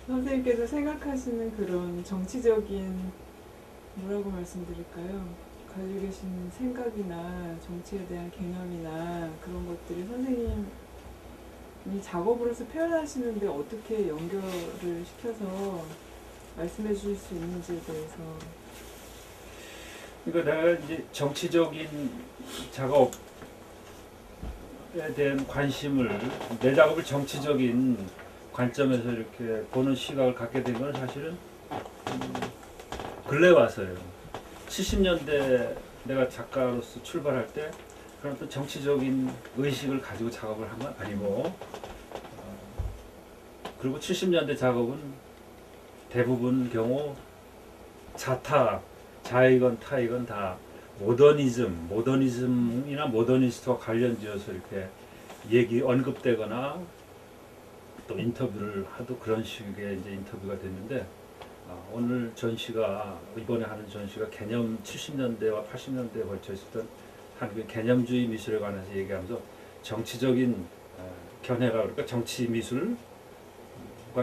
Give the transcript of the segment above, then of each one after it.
선생님께서 생각하시는 그런 정치적인 뭐라고 말씀드릴까요? 가지고 계시는 생각이나 정치에 대한 개념이나 그런 것들이 선생님이 작업으로서 표현하시는데 어떻게 연결을 시켜서 말씀해 주실 수 있는지에 대해서. 그러니까 내가 이제 정치적인 작업에 대한 관심을, 내 작업을 정치적인 관점에서 이렇게 보는 시각을 갖게 된 건 사실은 근래 와서예요. 70년대 내가 작가로서 출발할 때 그런 어떤 정치적인 의식을 가지고 작업을 한 건 아니고, 그리고 70년대 작업은 대부분 경우 자이건 타이건 다 모더니즘이나 모더니스트와 관련지어서 이렇게 언급되거나 또 인터뷰를 하도 그런 식의 이제 인터뷰가 됐는데, 오늘 전시가, 이번에 하는 전시가 개념 70년대와 80년대에 걸쳐 있었던 한국의 개념주의 미술에 관해서 얘기하면서 정치적인 견해가, 그러니까 정치 미술과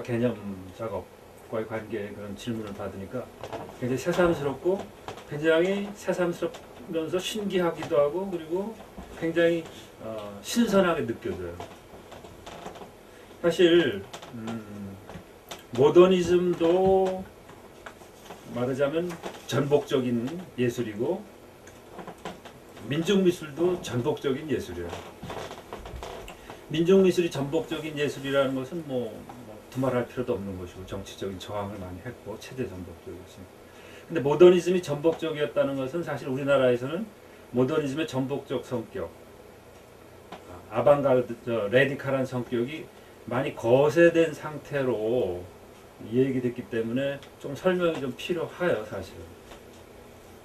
개념 작업과의 관계에 그런 질문을 받으니까 굉장히 새삼스럽고, 굉장히 새삼스럽면서 신기하기도 하고, 그리고 굉장히 신선하게 느껴져요. 사실 모더니즘도 말하자면 전복적인 예술이고, 민중미술도 전복적인 예술이에요. 민중미술이 전복적인 예술이라는 것은 두말할 필요도 없는 것이고, 정치적인 저항을 많이 했고 체제 전복적이었습니다. 근데 모더니즘이 전복적이었다는 것은 사실 우리나라에서는 모더니즘의 전복적 성격, 아방가르드, 레디칼한 성격이 많이 거세된 상태로 얘기됐기 때문에 좀 설명이 좀 필요해요, 사실은.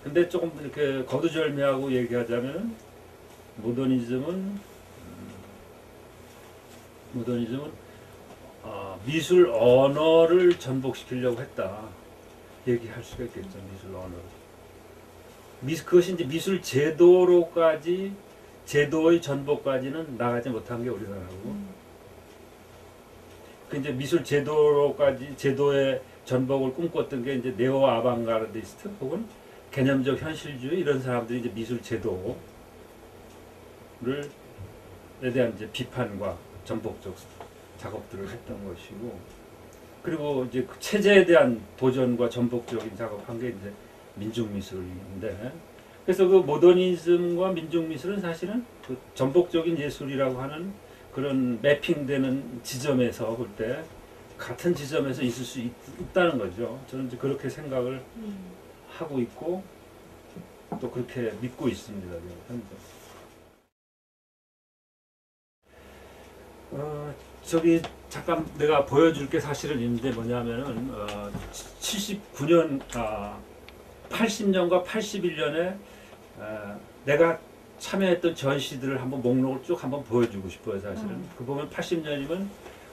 근데 조금 이렇게 거두절미하고 얘기하자면 모더니즘은 미술 언어를 전복시키려고 했다, 얘기할 수가 있겠죠. 미술 언어를. 그것이 이제 미술 제도의 전복까지는 나가지 못한 게 우리나라고. 그 이제 미술 제도의 전복을 꿈꿨던 게 이제 네오 아방가르디스트 혹은 개념적 현실주의, 이런 사람들이 이제 미술 제도에 대한 이제 비판과 전복적 작업들을 했던 것이고, 그리고 이제 그 체제에 대한 도전과 전복적인 작업한 게 이제 민중미술인데, 그래서 그 모더니즘과 민중미술은 사실은 그 전복적인 예술이라고 하는 그런 매핑되는 지점에서 볼 때 같은 지점에서 있을 수 있다는 거죠. 저는 이제 그렇게 생각을 하고 있고 또 그렇게 믿고 있습니다. 현재. 저기 잠깐 내가 보여줄 게 사실은 있는데 뭐냐면은 79년, 80년과 81년에 내가 참여했던 전시들을 한번 목록을 쭉 한번 보여주고 싶어요, 사실은. 그 보면 80년이면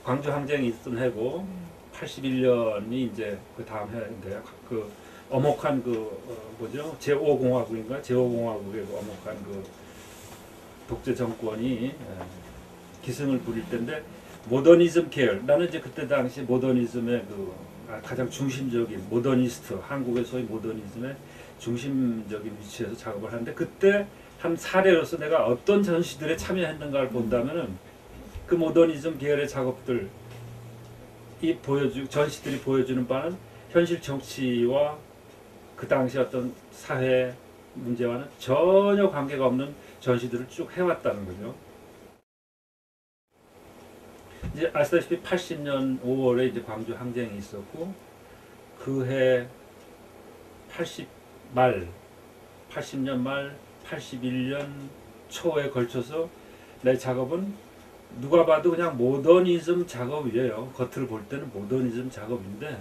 광주 항쟁이 있던 해고, 81년이 이제 그 다음 해인데요. 그 엄혹한 뭐죠? 제5공화국인가? 제5공화국의 그 엄혹한 그 독재 정권이 기승을 부릴 때인데, 모더니즘 계열, 나는 이제 그때 당시 모더니즘의 가장 중심적인 모더니스트, 한국의 소위 모더니즘의 중심적인 위치에서 작업을 하는데, 그때 한 사례로서 내가 어떤 전시들에 참여했는가를 본다면은 그 모더니즘 계열의 작업들이 전시들이 보여주는 바는 현실 정치와 그 당시 어떤 사회 문제와는 전혀 관계가 없는 전시들을 쭉 해왔다는 거죠. 이제 아시다시피 80년 5월에 이제 광주 항쟁이 있었고, 그해 80년 말 81년 초에 걸쳐서 내 작업은 누가 봐도 그냥 모더니즘 작업이에요. 겉으로 볼 때는 모더니즘 작업인데,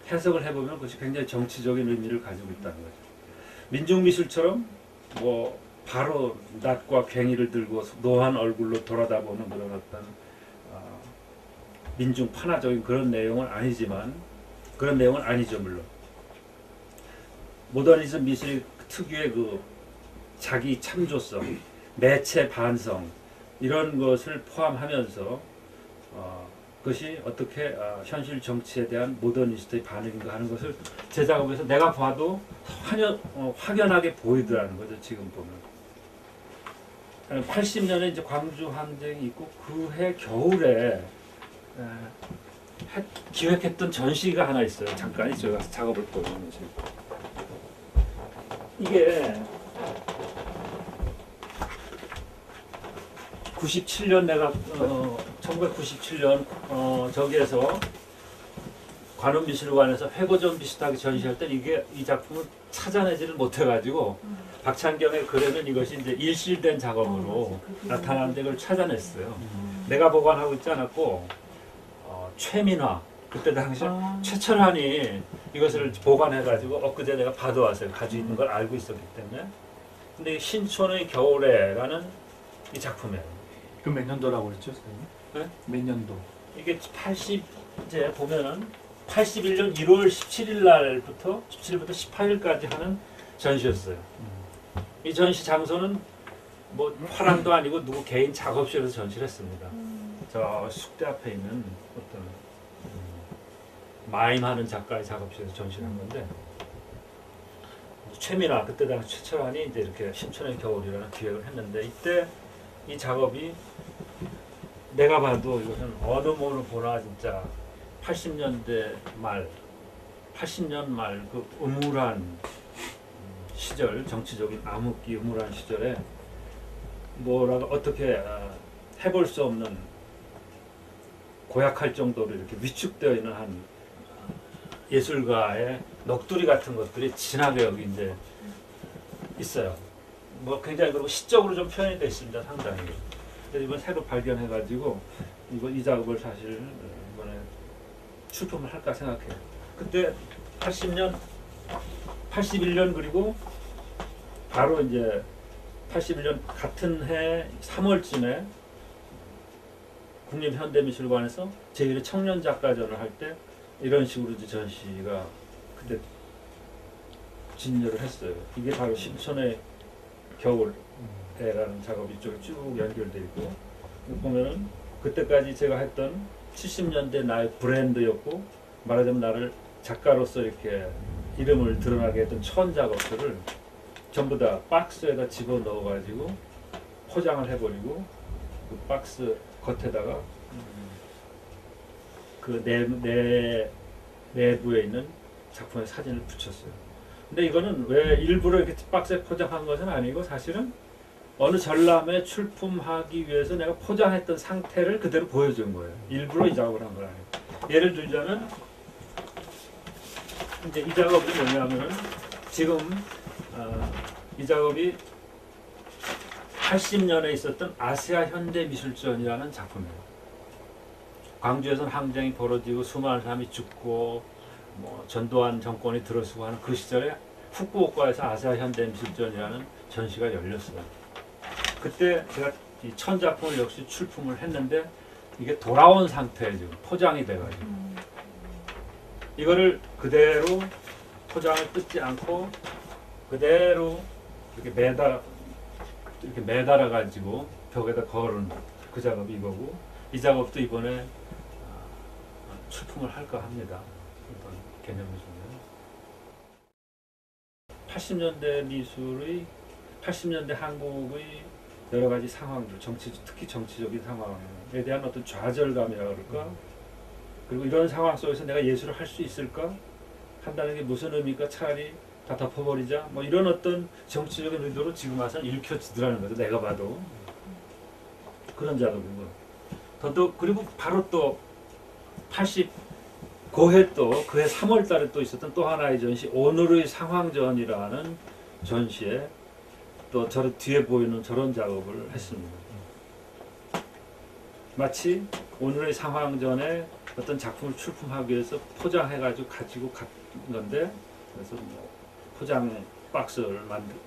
해석을 해보면 그것이 굉장히 정치적인 의미를 가지고 있다는 거죠. 민중미술처럼 바로 낫과 괭이를 들고 노한 얼굴로 돌아다보는 그런 어떤 민중 판화적인 그런 내용은 아니지만, 그런 내용은 아니죠, 물론. 모더니즘 미술의 특유의 그 자기 참조성, 매체 반성, 이런 것을 포함하면서 것이 어떻게 현실 정치에 대한 모더니스트의 반응인가 하는 것을 제 작업에서 내가 봐도 확연하게 보이더라는 거죠. 지금 보면 80년에 이제 광주 항쟁이 있고 그 해 겨울에 기획했던 전시가 하나 있어요. 잠깐 제가 작업을 보면 이게 97년 내가 1997년 저기에서 관음미술관에서 회고전 비슷하게 전시할 때 이 작품을 찾아내지를 못해가지고 박찬경의 글에는 이것이 이제 일실된 작업으로 나타나는데 그걸 찾아냈어요. 내가 보관하고 있지 않았고 최민화 그때 당시 최철환이 이것을 보관해가지고 엊그제 내가 받아왔어요. 가지고 있는 걸 알고 있었기 때문에. 근데 신촌의 겨울에라는 이 작품이에요. 그럼 몇 년도라고 그랬죠, 선생님? 네? 몇 년도? 이게 80이제 보면은 81년 1월 17일 날부터 17일부터 18일까지 하는 전시였어요. 이 전시 장소는 뭐 화랑도 아니고 누구 개인 작업실에서 전시를 했습니다. 저 숙대 앞에 있는 어떤 마임하는 작가의 작업실에서 전시를 한 건데 최민화 그때 당시 최철환이 이제 이렇게 신촌의 겨울이라는 기획을 했는데 이때 이 작업이 내가 봐도 이것은 어느 모로 보나 진짜 80년대 말 80년 말 그 음울한 시절 정치적인 암흑기 음울한 시절에 뭐라고 어떻게 해볼 수 없는 고약할 정도로 이렇게 위축되어 있는 한 예술가의 넋두리 같은 것들이 진하게 여기 이제 있어요. 뭐 굉장히 그리고 시적으로 좀 표현이 되어 있습니다. 상당히. 그래서 이번 새로 발견해가지고 이 작업을 사실 이번에 출품을 할까 생각해요. 그때 80년, 81년 그리고 바로 이제 81년 같은 해 3월쯤에 국립현대미술관에서 제1회 청년작가전을 할 때 이런 식으로 이제 전시가 그때 진열을 했어요. 이게 바로 신촌의 겨울에라는 작업이 이쪽에 쭉 연결되어 있고 보면은 그때까지 제가 했던 70년대 나의 브랜드였고 말하자면 나를 작가로서 이렇게 이름을 드러나게 했던 천 작업들을 전부 다 박스에다 집어넣어 가지고 포장을 해버리고 그 박스 겉에다가 그 내부에 있는 작품의 사진을 붙였어요. 근데 이거는 왜 일부러 이렇게 박스에 포장한 것은 아니고 사실은 어느 전람회 출품하기 위해서 내가 포장했던 상태를 그대로 보여준 거예요. 일부러 이 작업을 한 건 아니고. 예를 들자면 이제 이 작업이 뭐냐면은 지금 이 작업이 80년에 있었던 아시아 현대미술전이라는 작품이에요. 광주에서는 항쟁이 벌어지고 수많은 사람이 죽고 뭐 전두환 정권이 들어서고 하는 그 시절에 후쿠오카에서 아시아 현대미술전이라는 전시가 열렸어요. 그때 제가 이 천 작품을 역시 출품을 했는데 이게 돌아온 상태에 지금 포장이 돼가지고 이거를 그대로 포장을 뜯지 않고 그대로 이렇게 매달아 가지고 벽에다 걸은 그 작업이 이거고 이 작업도 이번에 출품을 할까 합니다. 이번 개념미술은 80년대 미술의 80년대 한국의 여러 가지 상황들, 특히 정치적인 상황에 대한 어떤 좌절감이라 그럴까? 그리고 이런 상황 속에서 내가 예술을 할 수 있을까? 한다는 게 무슨 의미일까? 차라리 다 덮어버리자. 뭐 이런 어떤 정치적인 의도로 지금 와서 읽혀지더라는 거죠. 내가 봐도. 그런 작업인 거. 그리고 바로 또 89해 또 그해 3월 달에 또 있었던 또 하나의 전시 오늘의 상황전이라는 전시에 또 저 뒤에 보이는 저런 작업을 했습니다. 마치 오늘의 상황전에 어떤 작품을 출품하기 위해서 포장해가지고 가지고 간 건데 그래서 뭐 포장 박스를 만들어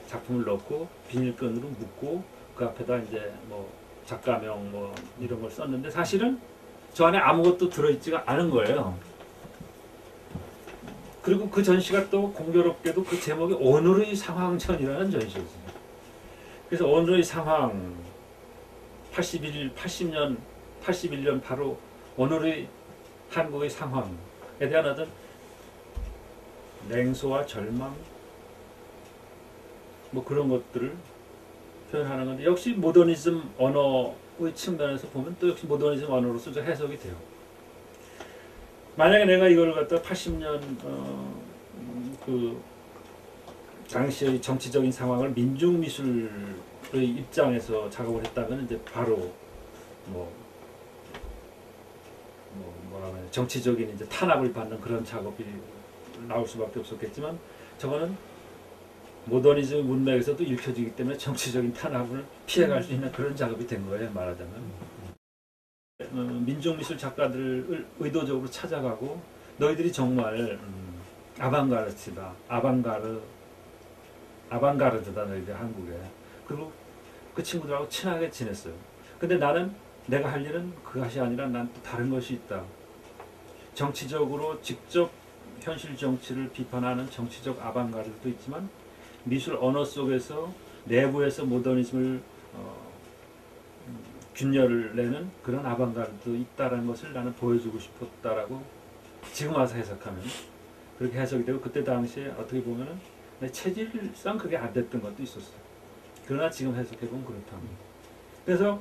작품을 넣고 비닐끈으로 묶고 그 앞에다 이제 뭐 작가명 뭐 이런 걸 썼는데 사실은 저 안에 아무것도 들어있지가 않은 거예요. 그리고 그 전시가 또 공교롭게도 그 제목이 오늘의 상황전이라는 전시였어요. 그래서 오늘의 상황 81년 바로 오늘의 한국의 상황에 대한 어떤 냉소와 절망 뭐 그런 것들을 표현하는 건데 역시 모더니즘 언어의 측면에서 보면 또 역시 모더니즘 언어로서 좀 해석이 돼요. 만약에 내가 이걸 갖다 80년 그 당시의 정치적인 상황을 민중미술의 입장에서 작업을 했다면 이제 바로 뭐라고 해야 정치적인 이제 탄압을 받는 그런 작업이 나올 수밖에 없었겠지만 저거는 모더니즘 문맥에서도 읽혀지기 때문에 정치적인 탄압을 피해갈 수 있는 그런 작업이 된 거예요, 말하자면. 민중미술 작가들을 의도적으로 찾아가고 너희들이 정말 아방가르트다, 아방가르드다 너희들 한국에. 그리고 그 친구들하고 친하게 지냈어요. 근데 나는 내가 할 일은 그것이 아니라 난 또 다른 것이 있다. 정치적으로 직접 현실 정치를 비판하는 정치적 아방가르드도 있지만 미술 언어 속에서 내부에서 모더니즘을 균열을 내는 그런 아방가르드도 있다는 것을 나는 보여주고 싶었다라고 지금 와서 해석하면 그렇게 해석이 되고 그때 당시에 어떻게 보면은 체질상 그게 안 됐던 것도 있었어요. 그러나 지금 해석해보면 그렇답니다. 그래서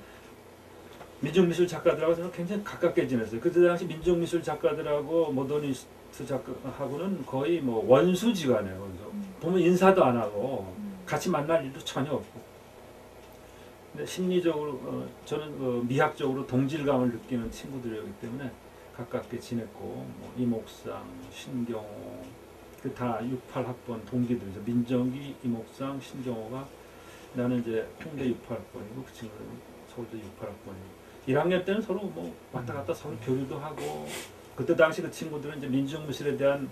민중미술 작가들하고 저는 굉장히 가깝게 지냈어요. 그때 당시 민중미술 작가들하고 모더니스트 작가하고는 거의 뭐 원수지간이에요. 보면 인사도 안 하고 같이 만날 일도 전혀 없고. 근데 심리적으로 저는 미학적으로 동질감을 느끼는 친구들이었기 때문에 가깝게 지냈고 뭐 이목상, 신경호 그 다 68학번 동기들이죠. 민정기, 이목상, 신경호가 나는 이제 홍대 68학번이고 그 친구는 서울대 68학번이고 1학년 때는 서로 뭐 왔다 갔다 서로 교류도 하고 그때 당시 그 친구들은 이제 민중미술에 대한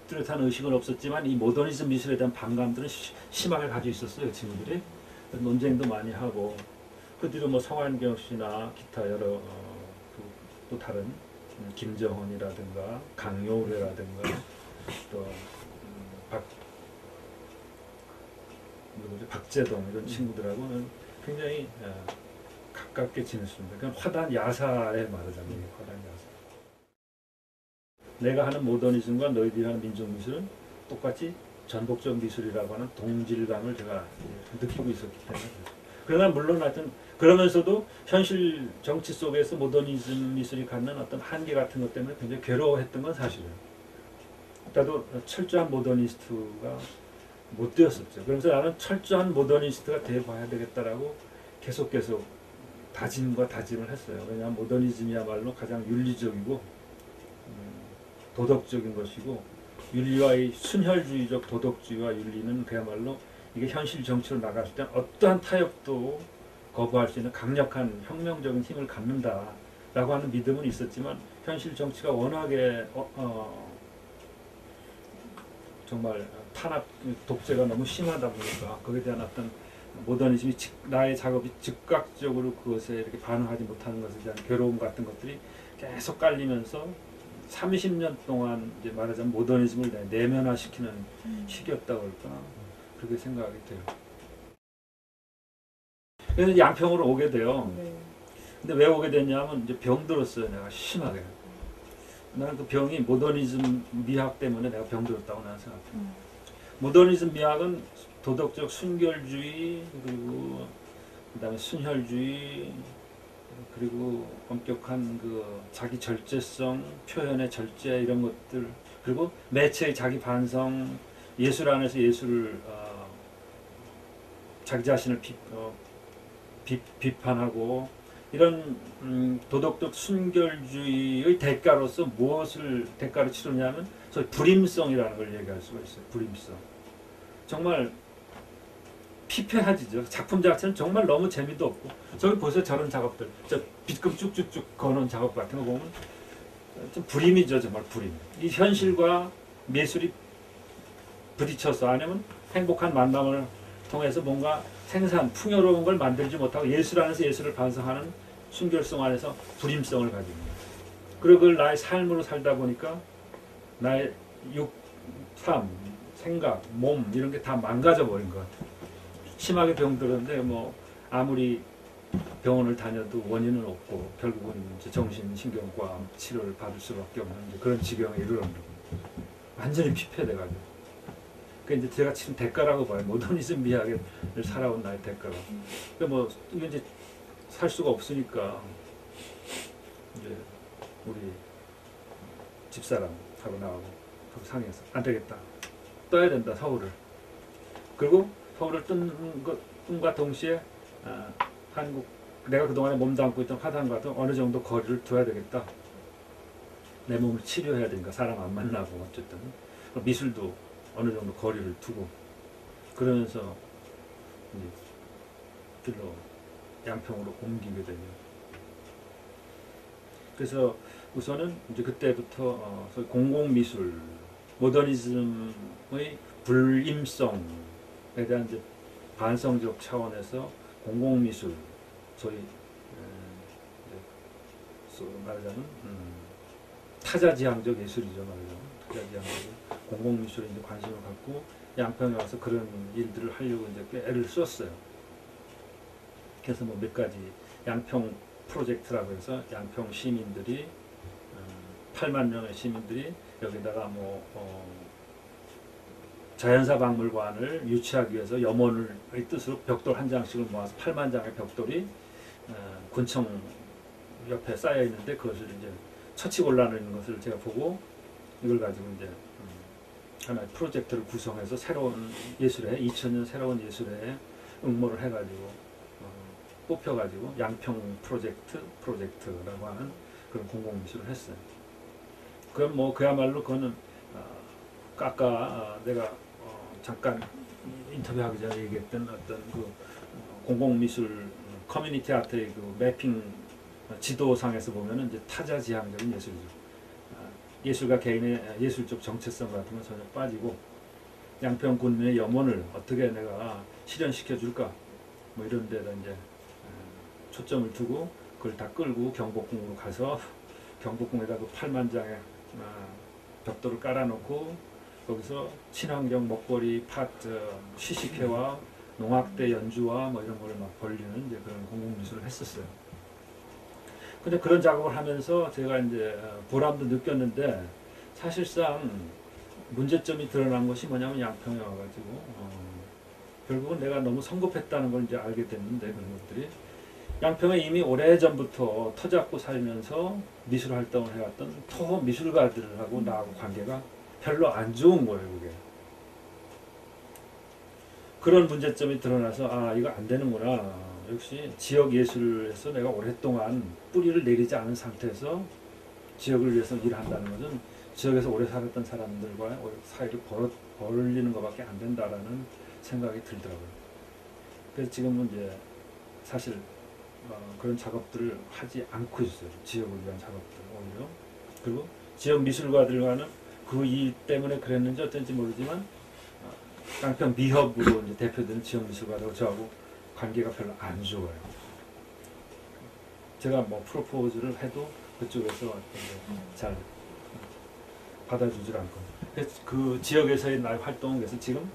뚜렷한 의식은 없었지만 이 모더니즘 미술에 대한 반감들은 심하게 가지고 있었어요. 그 친구들이. 논쟁도 많이 하고 그 뒤로 뭐 성환경 씨나 기타 여러 또 다른 김정헌이라든가 강요래라든가 또 박재동 이런 친구들하고는 굉장히 가깝게 지냈습니다. 그냥 화단 야사에 말하자면 화단 야사. 내가 하는 모더니즘과 너희들이 하는 민족미술은 똑같이 전복적 미술이라고 하는 동질감을 제가 느끼고 있었기 때문에 그러나 물론 하여튼 그러면서도 현실 정치 속에서 모더니즘 미술이 갖는 어떤 한계 같은 것 때문에 굉장히 괴로워했던 건 사실이에요. 나도 철저한 모더니스트가 못 되었었죠. 그래서 나는 철저한 모더니스트가 되어봐야 되겠다라고 계속 다짐을 했어요. 왜냐하면 모더니즘이야말로 가장 윤리적이고 도덕적인 것이고 윤리와의 순혈주의적 도덕주의와 윤리는 그야말로 이게 현실 정치로 나갔을 때 어떠한 타협도 거부할 수 있는 강력한 혁명적인 힘을 갖는다라고 하는 믿음은 있었지만 현실 정치가 워낙에 정말 탄압, 독재가 너무 심하다 보니까 거기에 대한 어떤 모더니즘이 나의 작업이 즉각적으로 그것에 이렇게 반응하지 못하는 것에 대한 괴로움 같은 것들이 계속 깔리면서 30년 동안 이제 말하자면 모더니즘을 내면화시키는 시기였다고 할까 그렇게 생각이 돼요. 그래서 양평으로 오게 돼요. 네. 근데 왜 오게 됐냐면 이제 병들었어요. 내가 심하게. 나는 그 병이 모더니즘 미학 때문에 내가 병들었다고 나는 생각해요. 모더니즘 미학은 도덕적 순결주의 그리고 그다음에 순혈주의 그리고 엄격한 그 자기 절제성, 표현의 절제 이런 것들 그리고 매체의 자기 반성, 예술 안에서 예술을 자기 자신을 비판하고 이런 도덕적 순결주의의 대가로서 무엇을 대가로 치르냐면 소위 불임성이라는 걸 얘기할 수가 있어요. 불임성. 정말 피폐하지죠. 작품 자체는 정말 너무 재미도 없고 저기 보세요. 저런 작업들. 저 빗금 쭉쭉쭉 거는 작업 같은 거 보면 좀 불임이죠. 정말 불임. 이 현실과 미술이 부딪혀서 아니면 행복한 만남을 통해서 뭔가 풍요로운 걸 만들지 못하고 예술 안에서 예술을 반성하는 순결성 안에서 불임성을 가지고 있는 그리고 그걸 나의 삶으로 살다 보니까 나의 삶, 생각, 몸 이런 게 다 망가져 버린 것 같아요. 심하게 병들었는데 뭐 아무리 병원을 다녀도 원인은 없고 결국은 이제 정신신경과 치료를 받을 수밖에 없는 이제 그런 지경에 이르는 거예요. 완전히 피폐돼가지고. 그 이제 제가 치른 대가라고 봐요. 모더니즘 미학을 살아온 나의 대가가. 그러니까 뭐 이게 이제 살 수가 없으니까 이제 우리 집사람하고 나하고 상의해서 안 되겠다. 떠야 된다 서울을. 그리고 서울을 뜬과 동시에 한국 내가 그동안에 몸담고 있던 화단과도 어느 정도 거리를 둬야 되겠다. 내 몸을 치료해야 되니까 사람 안 만나고 어쨌든 미술도 어느 정도 거리를 두고 그러면서 이제 길로 양평으로 옮기게 되죠. 그래서 우선은 이제 그때부터 공공미술, 모더니즘의 불임성에 대한 이제 반성적 차원에서 공공미술, 소위 말하자면 타자지향적 예술이죠. 말하자면 타자지향적 공공미술에 이제 관심을 갖고 양평에 와서 그런 일들을 하려고 이제 꽤 애를 썼어요. 그래서 뭐 몇 가지 양평 프로젝트라고 해서 양평 시민들이 8만 명의 시민들이 여기다가 뭐 자연사 박물관을 유치하기 위해서 염원의 뜻으로 벽돌 한 장씩을 모아서 8만 장의 벽돌이 군청 옆에 쌓여 있는데 그것을 이제 처치곤란한 것을 제가 보고 이걸 가지고 이제 하나의 프로젝트를 구성해서 새로운 예술회 2000년 새로운 예술회에 응모를 해가지고 뽑혀가지고 양평 프로젝트라고 하는 그런 공공미술을 했어요. 그럼 뭐 그야말로 그거는 아까 내가 잠깐 인터뷰하기 전에 얘기했던 어떤 그 공공미술 커뮤니티 아트의 그 매핑 지도상에서 보면은 이제 타자지향적인 예술이죠. 예술가 개인의 예술적 정체성 같은 건 전혀 빠지고 양평 군민의 염원을 어떻게 내가 실현시켜 줄까 뭐 이런 데다 이제 초점을 두고 그걸 다 끌고 경복궁으로 가서 경복궁에다 그 8만 장의 벽돌을 깔아놓고 거기서 친환경 먹거리 파트 시식회와 농악대 연주와 뭐 이런 거를 막 벌리는 이제 그런 공공미술을 했었어요. 근데 그런 작업을 하면서 제가 이제 보람도 느꼈는데 사실상 문제점이 드러난 것이 뭐냐면 양평에 와가지고 결국은 내가 너무 성급했다는 걸 이제 알게 됐는데 그런 것들이 양평에 이미 오래전부터 터잡고 살면서 미술 활동을 해왔던 토호 미술가들하고 나하고 관계가 별로 안 좋은 거예요, 그게. 그런 문제점이 드러나서 아 이거 안 되는구나. 역시 지역 예술에서 내가 오랫동안 뿌리를 내리지 않은 상태에서 지역을 위해서 일한다는 것은 지역에서 오래 살았던 사람들과 사이를 벌리는 것밖에 안 된다라는 생각이 들더라고요. 그래서 지금은 이제 사실 그런 작업들을 하지 않고 있어요. 지역을 위한 작업들 오히려. 그리고 지역 미술가들과는 그 일 때문에 그랬는지 어쩐지 모르지만 양평 미협으로 이제 대표되는 지역 미술가들하고 저하고 관계가 별로 안 좋아요. 제가 뭐 프로포즈를 해도 그쪽에서 잘 받아주질 않고. 그래서 그 지역에서의 나의 활동은 그래서 지금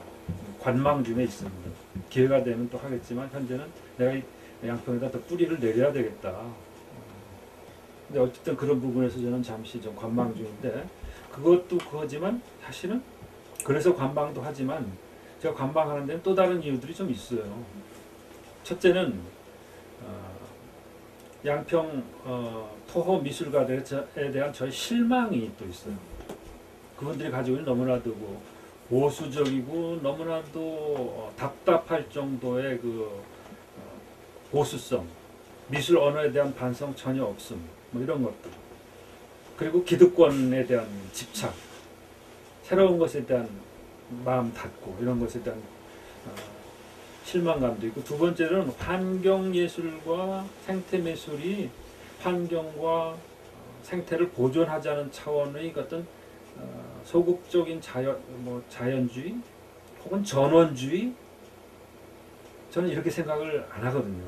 관망 중에 있습니다. 기회가 되면 또 하겠지만 현재는 내가 양평에다 더 뿌리를 내려야 되겠다. 근데 어쨌든 그런 부분에서 저는 잠시 좀 관망 중인데 그것도 그거지만 사실은 그래서 관망도 하지만 제가 관망하는 데는 또 다른 이유들이 좀 있어요. 첫째는 양평 토호 미술가들에 대한 저의 실망이 또 있어요. 그분들이 가지고 있는 너무나도 그 보수적이고 너무나도 답답할 정도의 그 보수성, 미술 언어에 대한 반성 전혀 없음, 뭐 이런 것들. 그리고 기득권에 대한 집착, 새로운 것에 대한 마음 닫고 이런 것에 대한 실망감도 있고 두 번째는 환경예술과 생태미술이 환경과 생태를 보존하자는 차원의 어떤 소극적인 자연주의 혹은 전원주의 저는 이렇게 생각을 안 하거든요.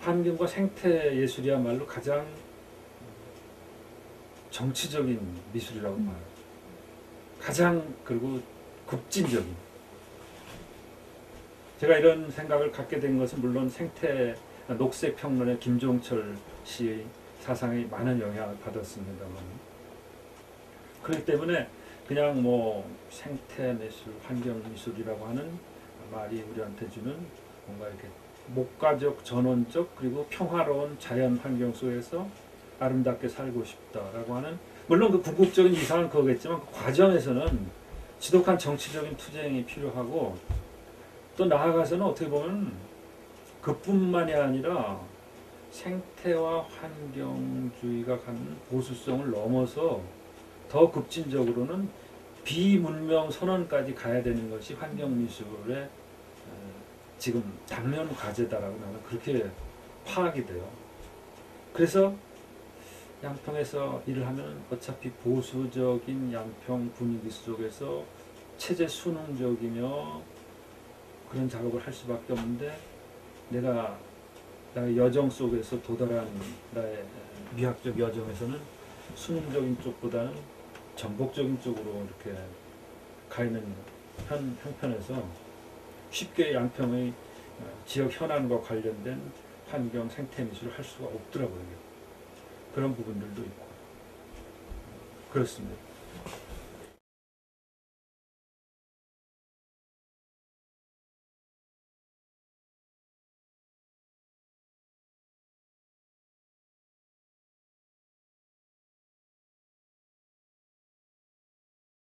환경과 생태 예술이야말로 가장 정치적인 미술이라고 봐요. 가장 그리고 급진적인 제가 이런 생각을 갖게 된 것은 물론 녹색 평론의 김종철 씨의 사상에 많은 영향을 받았습니다만, 그렇기 때문에 그냥 뭐 생태 미술, 환경 미술이라고 하는 말이 우리한테 주는 뭔가 이렇게 목가적, 전원적, 그리고 평화로운 자연 환경 속에서 아름답게 살고 싶다라고 하는, 물론 그 궁극적인 이상은 그거겠지만 그 과정에서는 지독한 정치적인 투쟁이 필요하고, 또 나아가서는 어떻게 보면 그뿐만이 아니라 생태와 환경주의가 갖는 보수성을 넘어서 더 급진적으로는 비문명 선언까지 가야 되는 것이 환경미술의 지금 당면 과제다라고 나는 그렇게 파악이 돼요. 그래서 양평에서 일을 하면 어차피 보수적인 양평 분위기 속에서 체제 순응적이며 그런 작업을 할 수밖에 없는데, 내가 나의 여정 속에서 도달한 나의 미학적 여정에서는 순응적인 쪽보다는 전복적인 쪽으로 이렇게 가 있는 형편에서 쉽게 양평의 지역 현안과 관련된 환경 생태 미술을 할 수가 없더라고요. 그런 부분들도 있고 그렇습니다.